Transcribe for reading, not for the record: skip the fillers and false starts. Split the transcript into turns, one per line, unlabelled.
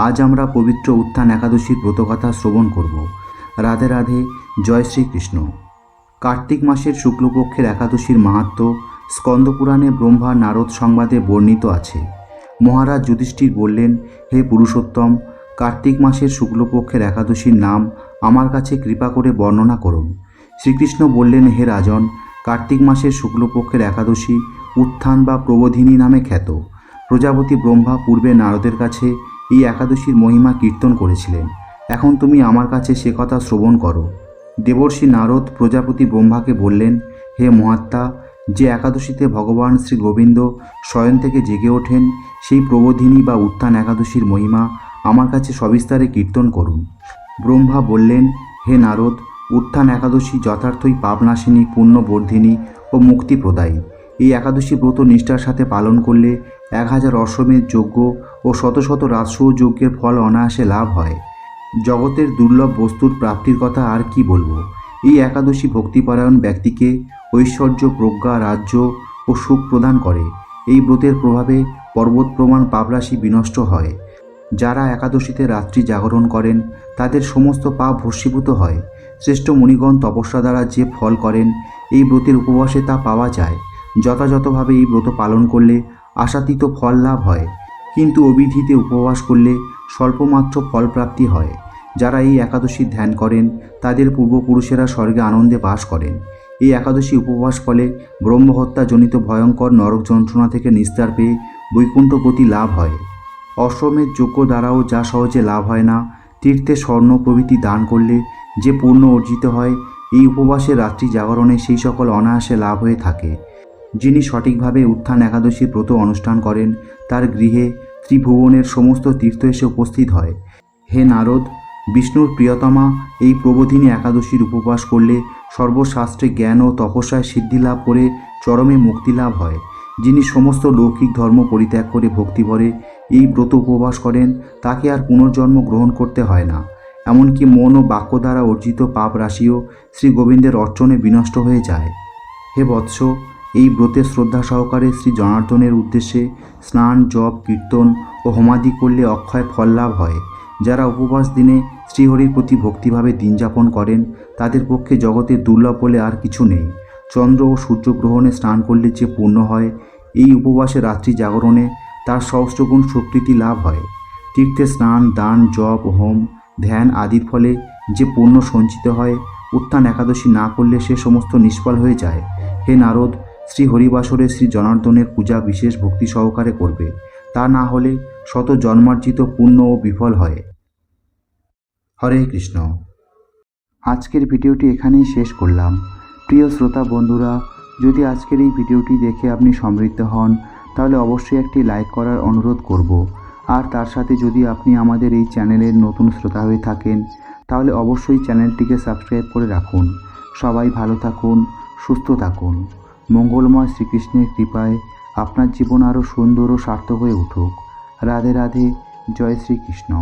আজ আমরা পবিত্র উত্থান একাদশীর ব্রতকথা শ্রবণ করব। রাধে রাধে, জয় শ্রীকৃষ্ণ। কার্তিক মাসের শুক্লপক্ষের একাদশীর মাহাত্ম্য স্কন্দপুরাণে ব্রহ্মা নারদ সংবাদে বর্ণিত আছে। মহারাজ যুধিষ্ঠির বললেন, হে পুরুষোত্তম, কার্তিক মাসের শুক্লপক্ষের একাদশীর নাম আমার কাছে কৃপা করে বর্ণনা করুন। শ্রীকৃষ্ণ বললেন, হে রাজন, কার্তিক মাসের শুক্লপক্ষের একাদশী উত্থান বা প্রবোধিনী নামে খ্যাত। প্রজাপতি ব্রহ্মা পূর্বে নারদের কাছে এই একাদশীর মহিমা কীর্তন করেছিলেন। এখন তুমি আমার কাছে সে কথা শ্রবণ করো। দেবর্ষি নারদ প্রজাপতি ব্রহ্মাকে বললেন, হে মহাত্মা, যে একাদশীতে ভগবান শ্রী গোবিন্দ শয়ন থেকে জেগে ওঠেন, সেই প্রবোধিনী বা উত্থান একাদশীর মহিমা আমার কাছে সবিস্তারে কীর্তন করুন। ব্রহ্মা বললেন, হে নারদ, উত্থান একাদশী যথার্থই পাপনাশিনী, পুণ্যবর্ধিনী ও মুক্তিপ্রদায়ী। এই একাদশী ব্রত নিষ্ঠার সাথে পালন করলে 1000 অশ্বমেধ যজ্ঞ ও শত শত রাজসূয় যজ্ঞের ফল অনায়াসে লাভ হয়। জগতের দুর্লভ বস্তুর প্রাপ্তির কথা আর কি বলবো। এই একাদশী ভক্তিপরায়ণ ব্যক্তিকে ঐশ্বর্য, প্রজ্ঞা, রাজ্য ও সুখ প্রদান করে। এই ব্রতের প্রভাবে পর্বত প্রমাণ পাপরাশি বিনষ্ট হয়। যারা একাদশীতে রাত্রি জাগরণ করেন তাদের সমস্ত পাপ ভস্মীভূত হয়। শ্রেষ্ঠ মুনিগণ তপস্যা দ্বারা যে ফল করেন, এই ব্রতের উপবাসে তা পাওয়া যায়। যথাযথভাবে এই ব্রত পালন করলে আশাতীত ফল লাভ হয়, কিন্তু অবিধিতে উপবাস করলে স্বল্পমাত্র ফলপ্রাপ্তি হয়। যারা এই একাদশীর ধ্যান করেন তাদের পূর্বপুরুষেরা স্বর্গে আনন্দে বাস করেন। এই একাদশী উপবাস ফলে ব্রহ্মহত্যাজনিত ভয়ঙ্কর নরক যন্ত্রণা থেকে নিস্তার পেয়ে বৈকুণ্ঠ গতি লাভ হয়। অশ্বমেধ যজ্ঞ দ্বারাও যা সহজে লাভ হয় না, তীর্থে স্বর্ণ প্রভৃতি দান করলে যে পুণ্য অর্জিত হয়, এই উপবাসে রাত্রি জাগরণে সেই সকল অনায়াসে লাভ হয়ে থাকে। যিনি সঠিকভাবে উত্থান একাদশী ব্রত অনুষ্ঠান করেন তার গৃহে ত্রিভুবনের সমস্ত তীর্থ এসে উপস্থিত হয়। হে নারদ, বিষ্ণুর প্রিয়তমা এই প্রবোধিনী একাদশীর উপবাস করলে সর্বশাস্ত্রে জ্ঞান ও তপস্যায় সিদ্ধি লাভ করে চরমে মুক্তি লাভ হয়। যিনি সমস্ত লৌকিক ধর্ম পরিত্যাগ করে ভক্তিভরে এই ব্রত উপবাস করেন তাকে আর পুনর্জন্ম গ্রহণ করতে হয় না। এমনকি মন ও বাক্য দ্বারা অর্জিত পাপ রাশিও শ্রী গোবিন্দের অর্চনে বিনষ্ট হয়ে যায়। হে বৎস, এই ব্রতে শ্রদ্ধা সহকারে শ্রী জনার্দনের উদ্দেশ্যে স্নান, জপ, কীর্তন ও হোমাদি করলে অক্ষয় ফল লাভ হয়। যারা উপবাস দিনে শ্রীহরির প্রতি ভক্তিভাবে দিন যাপন করেন তাদের পক্ষে জগতের দুর্লভ বলে আর কিছু নেই। চন্দ্র ও সূর্যগ্রহণে স্নান করলে যে পুণ্য হয়, এই উপবাসে রাত্রি জাগরণে তার সহস্রগুণ স্বীকৃতি লাভ হয়। তীর্থে স্নান, দান, জপ, হোম, ধ্যান আদির ফলে যে পুণ্য সঞ্চিত হয়, উত্থান একাদশী না করলে সে সমস্ত নিষ্ফল হয়ে যায়। হে নারদ, শ্রী হরিবাসরে শ্রী জনার্দনের পূজা বিশেষ ভক্তি সহকারে করবে। তা না হলে শত জন্মার্জিত পুণ্য ও বিফল হয়। হরে কৃষ্ণ। আজকের ভিডিওটি এখানেই শেষ করলাম। প্রিয় শ্রোতা বন্ধুরা, যদি আজকের এই ভিডিওটি দেখে আপনি সমৃদ্ধ হন তাহলে অবশ্যই একটি লাইক করার অনুরোধ করব। আর তার সাথে যদি আপনি আমাদের এই চ্যানেলের নতুন শ্রোতা হয়ে থাকেন তাহলে অবশ্যই চ্যানেলটিকে সাবস্ক্রাইব করে রাখুন। সবাই ভালো থাকুন, সুস্থ থাকুন। মঙ্গলময় শ্রীকৃষ্ণের কৃপায় আপনার জীবন আরও সুন্দর ও সার্থক হয়ে উঠুক। রাধে রাধে, জয় শ্রীকৃষ্ণ।